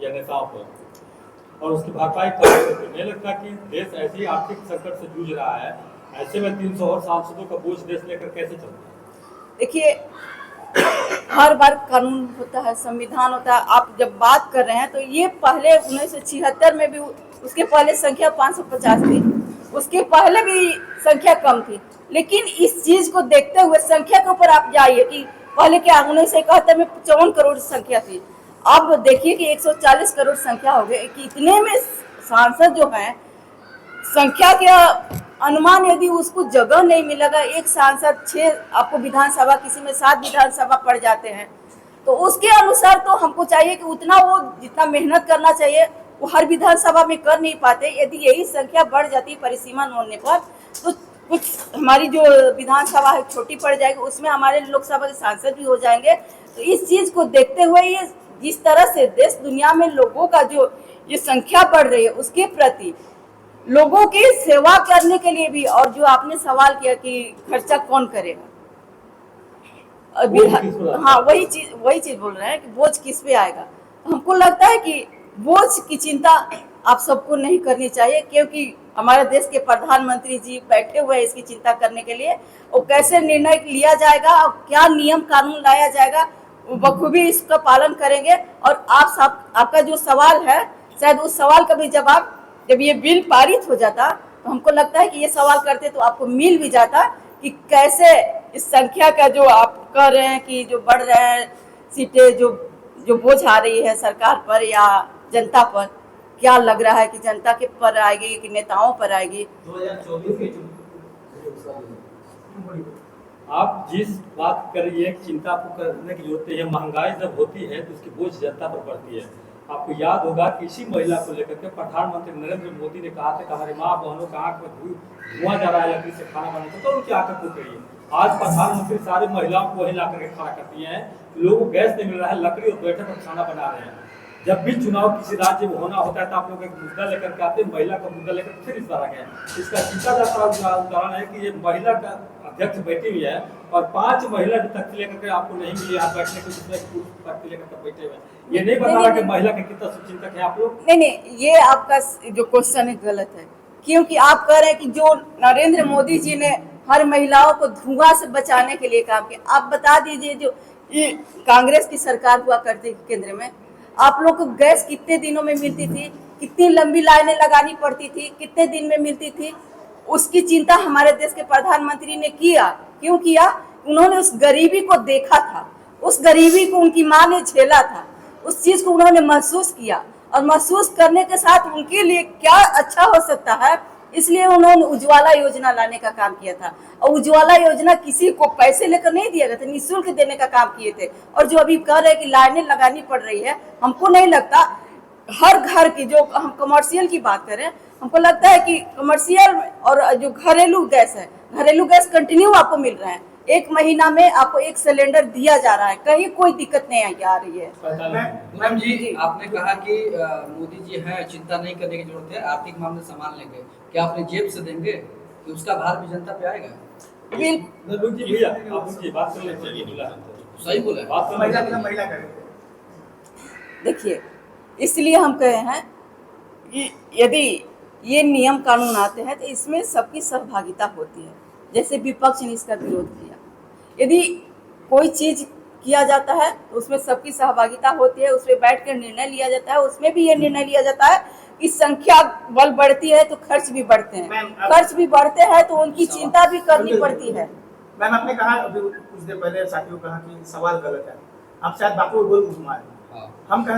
या नेताओं पर और उसकी भरपाई कर सकते। मुझे लगता है कि देश ऐसे ही आर्थिक संकट से जूझ रहा है, ऐसे में 300 और सांसदों का बोझ देश लेकर कैसे चलता है? देखिए, हर बार कानून होता है, संविधान होता है। आप जब बात कर रहे हैं तो ये पहले 1976 में भी, उसके पहले संख्या 550 थी, उसके पहले भी संख्या कम थी। लेकिन इस चीज को देखते हुए संख्या के ऊपर आप जाइए कि पहले क्या 1971 में 54 करोड़ संख्या थी, अब देखिए कि 140 करोड़ संख्या हो गई कि इतने में सांसद जो हैं, संख्या के अनुमान यदि उसको जगह नहीं मिलेगा, एक सांसद 6 आपको विधानसभा, किसी में 7 विधानसभा पड़ जाते हैं, तो उसके अनुसार तो हमको चाहिए कि उतना वो जितना मेहनत करना चाहिए वो हर विधानसभा में कर नहीं पाते। यदि यही संख्या बढ़ जाती परिसीमन होने पर तो कुछ हमारी जो विधानसभा है छोटी पड़ जाएगी, उसमें हमारे लोकसभा के सांसद भी हो जाएंगे। तो इस चीज को देखते हुए ये जिस तरह से देश दुनिया में लोगों का जो ये संख्या बढ़ रही है उसके प्रति लोगों की सेवा करने के लिए भी, और जो आपने सवाल किया कि खर्चा कौन करेगा, हाँ वही चीज बोल रहे हैं कि बोझ किस पे आएगा। हमको लगता है कि बोझ की चिंता आप सबको नहीं करनी चाहिए, क्योंकि हमारे देश के प्रधानमंत्री जी बैठे हुए हैं इसकी चिंता करने के लिए। और कैसे निर्णय लिया जाएगा और क्या नियम कानून लाया जाएगा बखूबी इसका पालन करेंगे। और आपका जो सवाल है, शायद उस सवाल का भी जवाब जब ये बिल पारित हो जाता तो हमको लगता है कि ये सवाल करते तो आपको मिल भी जाता कि कैसे इस संख्या का जो आप कह रहे हैं कि जो बढ़ रहे हैं सीटें, जो बोझ आ रही है सरकार पर या जनता पर, क्या लग रहा है कि जनता के पर आएगी कि नेताओं पर आएगी। 2024 आप जिस बात कर रही है चिंता आपको करने की जरूरत है, महंगाई जब होती है तो उसकी बोझ जनता पर पड़ती है। आपको याद होगा कि इसी महिला को लेकर के प्रधानमंत्री नरेंद्र मोदी ने कहा था कि हमारी माँ बहनों का आंख में धुआं जा रहा है लकड़ी से खाना बनाने तो उनकी आंखें फूट रही है। आज प्रधानमंत्री सारी महिलाओं को वही ला करके खड़ा करती हैं, लोगों को गैस नहीं मिल रहा है, लकड़ी और बैठे पर खाना बना रहे हैं। जब भी चुनाव किसी राज्य में होना होता है तो आप लोग एक मुद्दा लेकर के आते हैं, महिला का मुद्दा लेकर फिर इस तरह गए। इसका चिंता जाता उदाहरण है कि ये महिला का अध्यक्ष बैठी हुई है और 5 महिला की तख्ती लेकर के आपको नहीं मिली यहाँ बैठने को, जिसमें तख्ती लेकर के बैठे हुए। ये नहीं बता रहा कि महिला के कितना चिंतक है आप लोग। नहीं, ये आपका जो क्वेश्चन है गलत है, क्योंकि आप कह रहे हैं कि जो नरेंद्र मोदी जी ने हर महिलाओं को धुआं से बचाने के लिए काम किया। आप बता दीजिए, जो ये कांग्रेस की सरकार हुआ करती थी केंद्र में, आप लोग को गैस कितने दिनों में मिलती थी, कितनी लंबी लाइनें लगानी पड़ती थी, कितने दिन में मिलती थी, उसकी चिंता हमारे देश के प्रधानमंत्री ने किया। क्यों किया? उन्होंने उस गरीबी को देखा था, उस गरीबी को उनकी माँ ने झेला था, उस चीज को उन्होंने महसूस किया और महसूस करने के साथ उनके लिए क्या अच्छा हो सकता है, इसलिए उन्होंने उज्ज्वला योजना लाने का काम किया था। और उज्ज्वला योजना किसी को पैसे लेकर नहीं दिया गया था, निःशुल्क देने का काम किए थे। और जो अभी कह रहे हैं कि लाइनें लगानी पड़ रही है, हमको नहीं लगता। हर घर की, जो हम कमर्शियल की बात करें, हमको लगता है कि कमर्शियल और जो घरेलू गैस है, घरेलू गैस कंटिन्यू आपको मिल रहा है। 1 महीना में आपको 1 सिलेंडर दिया जा रहा है, कहीं कोई दिक्कत नहीं आ रही है। मैम जी, आपने कहा कि मोदी जी हैं, चिंता नहीं करने की जरूरत है, आर्थिक मामले संभाल लेंगे। क्या अपने जेब से देंगे कि उसका भार भी जनता पे आएगा? सही बोला। देखिए, इसलिए हम कहे हैं कि यदि ये नियम कानून आते हैं तो इसमें सबकी सहभागिता होती है। जैसे विपक्ष ने इसका विरोध किया, यदि कोई चीज किया जाता है तो उसमें सबकी सहभागिता होती है, उसमें बैठकर निर्णय लिया जाता है। उसमें भी ये निर्णय लिया जाता है कि संख्या बल बढ़ती है तो खर्च भी बढ़ते हैं, खर्च भी बढ़ते हैं तो उनकी चिंता भी करनी पड़ती है। मैम, आपने कहा अभी कुछ देर पहले साथियों कहा कि सवाल गलत है, आप शायद बातों को बोल घुमा रहे हैं। हम कह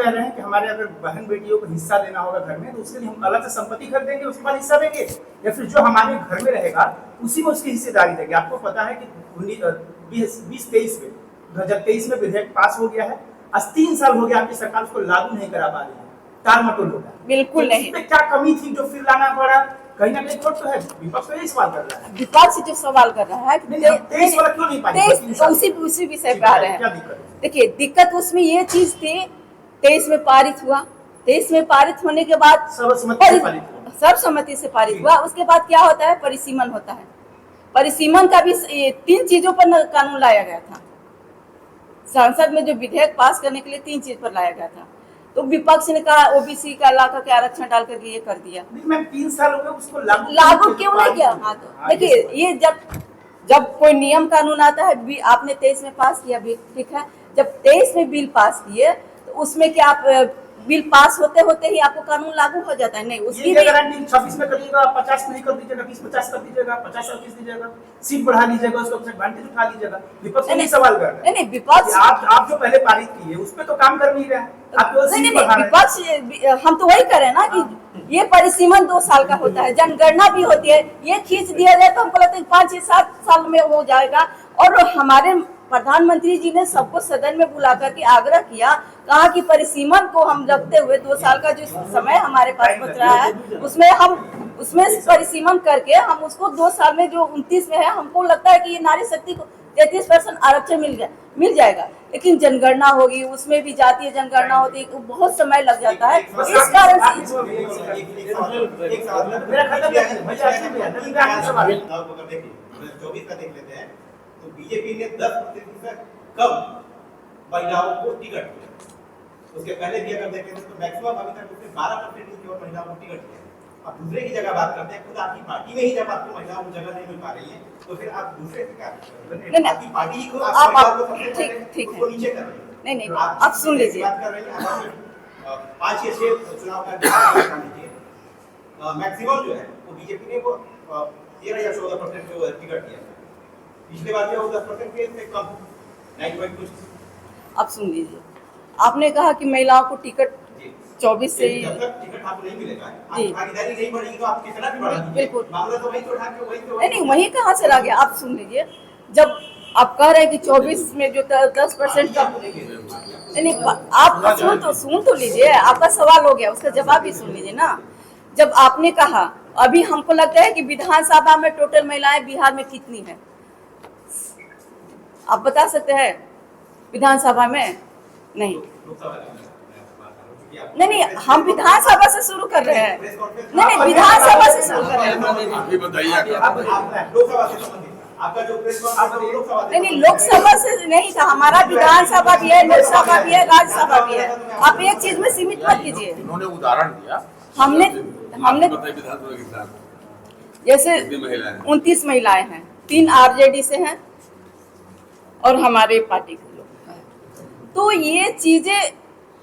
रहे हैं कि हमारे अगर बहन बेटियों को हिस्सा देना होगा घर में तो उसके लिए हम अलग से संपत्ति खरीदेंगे, उसके बाद हिस्सा देंगे, या फिर जो हमारे घर में रहेगा उसी में उसकी हिस्सेदारी देंगे। आपको पता है कि 2023 में 2023 में विधेयक पास हो गया है, 3 साल हो गया आपकी सरकार उसको लागू नहीं करा पा रही है, टालमटोल हो गया। बिल्कुल नहीं। इसमें क्या कमी थी जो फिर लाना पड़ा? कहीं ना कहीं खोट तो है। विपक्ष तो यही सवाल कर रहा है। विपक्ष जो सवाल कर रहा है, 23 वाला क्यों नहीं पाई? उसी विषय पे आ रहे क्या हैं। दिक्कत है? देखिए, दिक्कत उसमें ये चीज थी, 23 में पारित हुआ, 23 में पारित होने के बाद सर्वसम्मति से पारित हुआ। उसके बाद क्या होता है? परिसीमन होता है। परिसीमन का भी 3 चीजों पर कानून लाया गया था। संसद में जो विधेयक पास करने के लिए 3 चीज पर लाया गया था, तो विपक्ष ने कहा ओबीसी का ला करके आरक्षण डाल करके ये कर दिया। नहीं मैम 3 साल हो गए उसको लागू क्यों नहीं किया? हाँ तो देखिए, ये जब कोई नियम कानून आता है, आपने 23 में पास किया बिल, ठीक है, जब 23 में बिल पास किए तो उसमें क्या आप बिल पास होते होते ही आपको कानून लागू हो जाता है? नहीं, उसकी ये गारंटी 26 में कर दीजिएगा, 50 नहीं कर दीजिएगा, 20-50 कर दीजिएगा, 50-30 दीजिएगा, सीट बढ़ा लीजिएगा, उसको एडवांटेज उठा लीजिएगा। विपक्ष नहीं सवाल कर रहा है। नहीं विपक्ष, आप जो पहले पारित किए उस पे तो काम कर नहीं रहे हैं, आप केवल सीट बढ़ा रहे हैं। विपक्ष, हम तो वही कर रहे हैं ना कि ये परिसीमन 2 साल का होता है, जनगणना भी होती है, ये खींच दिया जाए तो हमको लगता है 5-7 साल में हो जाएगा। और हमारे प्रधानमंत्री जी ने सबको सदन में बुला करके आग्रह किया, कहा कि परिसीमन को हम रखते हुए 2 साल का जो समय हमारे पास बच रहा है उसमें परिसीमन करके हम उसको 2 साल में जो 29 में है, हमको लगता है कि ये नारी शक्ति को 33% आरक्षण मिल जाएगा। लेकिन जनगणना होगी, उसमें भी जातीय जनगणना होती है, बहुत समय लग जाता है। इस कारण से तो बीजेपी ने 10% से कम महिलाओं को टिकट दिया। उसके पहले भी अगर देखें तो मैक्सिमम अभी तक उसने 12% की केवल महिलाओं को टिकट दिया। अब दूसरे की जगह बात करते हैं, खुद आपकी पार्टी में ही जब आपको महिलाओं को जगह नहीं मिल पा रही है तो फिर आप दूसरे से क्या आपकी पार्टी ही को ठीक नीचे कर रही है। नहीं आप सुन लीजिए, बात कर रही है 5 या 6 चुनाव का मैक्सिमम जो है वो बीजेपी ने वो 13 या 14% जो टिकट दिया। पिछले बार वो 10% से कम 9 कुछ। आप सुन लीजिए, आपने कहा कि महिलाओं को टिकट 24 से जब तक टिकट आपको नहीं मिलेगा, आपकी भागीदारी नहीं बढ़ेगी तो आप कितना भी बढ़ा दीजिए, बिल्कुल मामला तो वही तो उठा के वही नहीं वहीं कहाँ से ला गया? आप सुन लीजिए, जब आप कह रहे हैं कि 24 में जो 10% का नहीं, आप सुन तो लीजिए, आपका सवाल हो गया, उसका जवाब भी सुन लीजिए ना। जब आपने कहा, अभी हमको लगता है कि विधानसभा में टोटल महिलाएं बिहार में कितनी है, आप बता सकते हैं? विधानसभा में नहीं, हम विधानसभा से शुरू कर रहे हैं। नहीं विधानसभा से शुरू कर रहे हैं। अभी बताइए लोकसभा से संबंधित आपका जो प्रेस कॉन्फ्रेंस नहीं लोकसभा से नहीं था, हमारा विधानसभा भी है, लोकसभा भी है, राज्यसभा भी है। आप एक चीज में सीमित मत कीजिए। उन्होंने उदाहरण दिया, हमने जैसे 29 महिलाएं हैं, 3 आरजेडी से हैं और हमारे पार्टी के लोग हैं। तो ये चीजें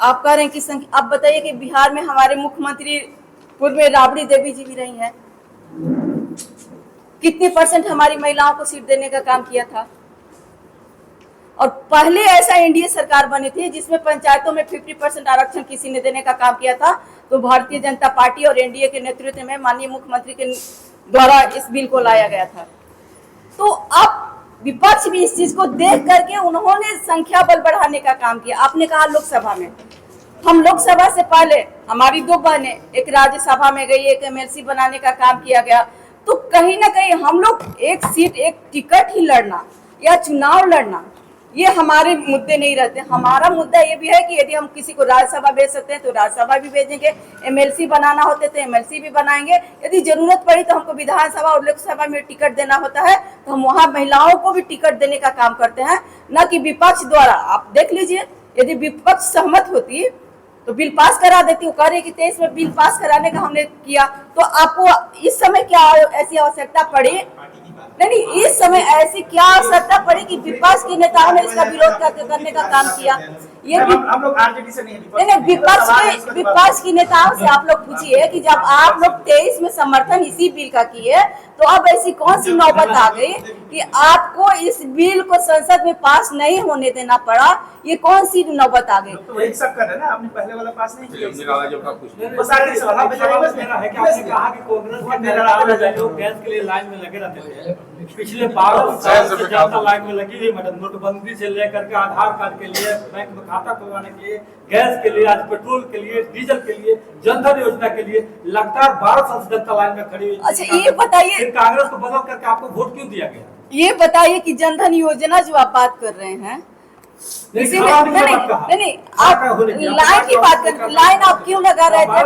आप कह रहे हैं कि संख्या, आप बताइए कि बिहार में हमारे मुख्यमंत्री पूर्व में राबड़ी देवी जी भी रही हैं, कितने % हमारी महिलाओं को सीट देने का काम किया था? और पहले ऐसा एनडीए सरकार बनी थी जिसमें पंचायतों में 50% आरक्षण किसी ने देने का काम किया था, तो भारतीय जनता पार्टी और एनडीए के नेतृत्व में माननीय मुख्यमंत्री के द्वारा इस बिल को लाया गया था। तो अब विपक्ष भी इस चीज को देख करके उन्होंने संख्या बल बढ़ाने का काम किया। आपने कहा लोकसभा में, हम लोकसभा से पहले हमारी 2 बहनें एक राज्यसभा में गई, एक एमएलसी बनाने का काम किया गया। तो कहीं ना कहीं हम लोग एक सीट, एक टिकट ही लड़ना या चुनाव लड़ना, ये हमारे मुद्दे नहीं रहते। हमारा मुद्दा ये भी है कि यदि हम किसी को राज्यसभा भेज सकते हैं तो राज्यसभा भी भेजेंगे, एमएलसी बनाना होते तो एमएलसी भी बनाएंगे, यदि जरूरत पड़ी तो हमको विधानसभा और लोकसभा में टिकट देना होता है तो हम वहाँ महिलाओं को भी टिकट देने का काम करते हैं, न कि विपक्ष द्वारा। आप देख लीजिए, यदि विपक्ष सहमत होती तो बिल पास करा देती। वो कह रही कि 23 में बिल पास कराने का हमने किया, तो आपको इस समय क्या ऐसी आवश्यकता पड़ी? नहीं इस समय ऐसी क्या आवश्यकता पड़ी कि विपक्ष के नेताओं ने इसका विरोध करने का काम किया? ये हम लोग आरजेडी से नहीं, विपक्ष की नेताओं से आप लोग पूछिए कि जब आप लोग 23 में समर्थन इसी बिल का किए तो अब ऐसी कौन सी नौबत आ गई कि आपको इस बिल को संसद में पास नहीं होने देना पड़ा? ये कौन सी नौबत आ गई? तो वही सब कर रहे हैं ना, आपने पहले वाला पास नहीं किया। लोग गैस के लिए लाइन में लगे रहते थे, पिछले 12 साल से ज्यादा लाइन में लगी हुई। मतलब नोटबंदी से लेकर के आधार कार्ड के लिए, बैंक में खाता खुलवाने के लिए, गैस के लिए, आज पेट्रोल के लिए, डीजल के लिए, जनधन योजना के लिए लगातार 12 साल से जनता लाइन में खड़ी हुई। अच्छा ये बताइए, कांग्रेस को बदल करके आपको वोट क्यों दिया गया? ये बताइए कि जनधन योजना जो आप बात कर रहे हैं, इसी में नहीं आप लाइन की बात कर, लाइन आप क्यों लगा रहे थे,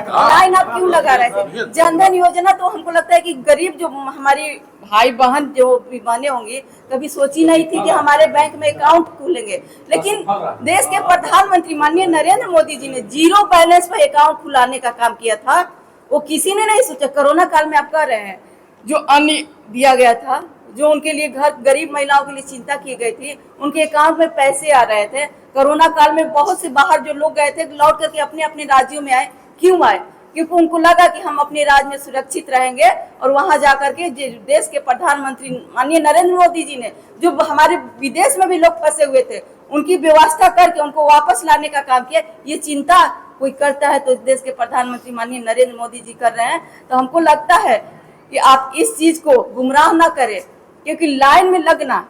लाइन आप क्यों लगा रहे थे? जनधन योजना तो हमको लगता है कि गरीब जो हमारी भाई बहन जो बने होंगे कभी सोची नहीं थी कि हमारे बैंक में अकाउंट खुलेंगे, लेकिन देश के प्रधानमंत्री माननीय नरेंद्र मोदी जी ने जीरो बैलेंस पर अकाउंट खुलाने का काम किया था। वो किसी ने नहीं सोचा। कोरोना काल में आप कह रहे हैं जो अन्न दिया गया था, जो उनके लिए घर गरीब महिलाओं के लिए चिंता की गई थी, उनके अकाउंट में पैसे आ रहे थे। कोरोना काल में बहुत से बाहर जो लोग गए थे लौट करके अपने अपने राज्यों में आए। क्यों आए? क्योंकि उनको लगा कि हम अपने राज्य में सुरक्षित रहेंगे और वहां जाकर के देश के प्रधानमंत्री माननीय नरेंद्र मोदी जी ने जो हमारे विदेश में भी लोग फंसे हुए थे उनकी व्यवस्था करके उनको वापस लाने का काम किया। ये चिंता कोई करता है तो इस देश के प्रधानमंत्री माननीय नरेंद्र मोदी जी कर रहे हैं। तो हमको लगता है कि आप इस चीज को गुमराह ना करें, क्योंकि लाइन में लगना,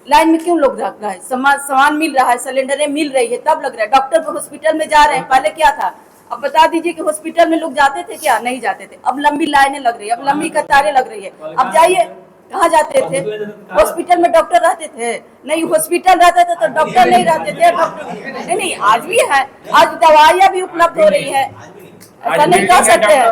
लाइन में क्यों लोग रख रहा है? सामान मिल रहा है, सिलेंडरें मिल रही है तब लग रहा है। डॉक्टर को हॉस्पिटल में जा रहे हैं, पहले क्या था? अब बता दीजिए कि हॉस्पिटल में लोग जाते थे क्या? नहीं जाते थे। अब लंबी लाइनें लग रही है, अब लंबी कतारें लग रही है। अब जाइए, कहाँ जाते थे? हॉस्पिटल में डॉक्टर रहते थे? नहीं, हॉस्पिटल रहता था तो डॉक्टर नहीं रहते थे। डॉक्टर नहीं, आज भी है, आज दवाइयाँ भी उपलब्ध हो रही है, ऐसा नहीं कह सकते हैं।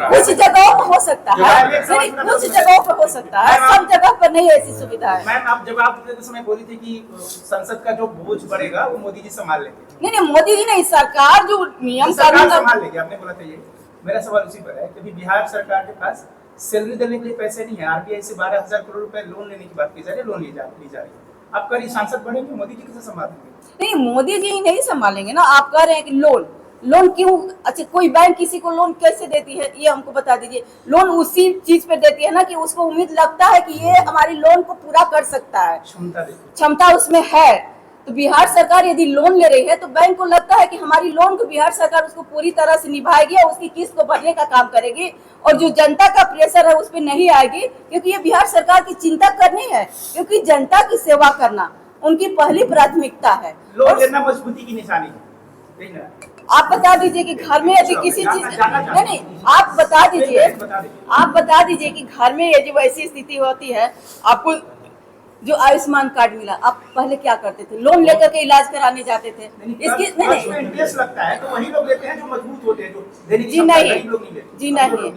कुछ जगहों पर हो सकता है, कुछ जगहों पर हो सकता है, सब जगह पर नहीं ऐसी सुविधा है। मैम, आप जवाब देते समय बोली थी कि संसद का जो बोझ बढ़ेगा वो मोदी जी संभाल लेंगे। नहीं, मोदी जी नहीं, सरकार जो नियम सरकार संभाल लेगी, आपने बोला था ये। मेरा सवाल उसी पर है कि बिहार सरकार के पास सैलरी देने के लिए पैसे नहीं है। आरबीआई से 12,000 करोड़ रुपए लोन लेने की बात की जा रही है, लोन ली जा रही है। अब कल सांसद बढ़ेंगे, मोदी जी कैसे संभालेंगे? नहीं, मोदी जी नहीं संभालेंगे ना। आप कह रहे हैं कि लोन क्यों? अच्छा, कोई बैंक किसी को लोन कैसे देती है ये हमको बता दीजिए। लोन उसी चीज पे देती है ना कि उसको उम्मीद लगता है कि ये हमारी लोन को पूरा कर सकता है, क्षमता उसमें है। तो बिहार सरकार यदि लोन ले रही है तो बैंक को लगता है कि हमारी लोन को बिहार सरकार उसको पूरी तरह से निभाएगी और उसकी किस्त को भरने का काम करेगी, और जो जनता का प्रेशर है उस पर नहीं आएगी, क्योंकि ये बिहार सरकार की चिंता करनी है, क्योंकि जनता की सेवा करना उनकी पहली प्राथमिकता है। लोन लेना मजबूती की निशानी है। आप बता दीजिए कि घर में यदि किसी चीज नहीं, आप बता दीजिए कि घर में यदि वैसी स्थिति होती है, आपको जो आयुष्मान कार्ड मिला, आप पहले क्या करते थे? लोन लेकर के इलाज कराने जाते थे। इसकी नहीं इंटरेस्ट लगता है तो वही लोग लेते हैं जो मजबूत होते हैं, जो जी नहीं।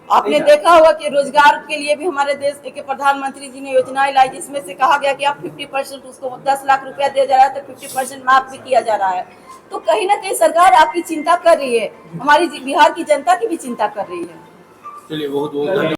आपने देखा होगा कि रोजगार के लिए भी हमारे देश के प्रधानमंत्री जी ने योजनाएं लाई, जिसमें से कहा गया कि आप 50% उसको 10 लाख रुपया दिया जा रहा है तो 50% माफ भी किया जा रहा है। तो कहीं ना कहीं सरकार आपकी चिंता कर रही है, हमारी बिहार की जनता की भी चिंता कर रही है। चलिए, बहुत बहुत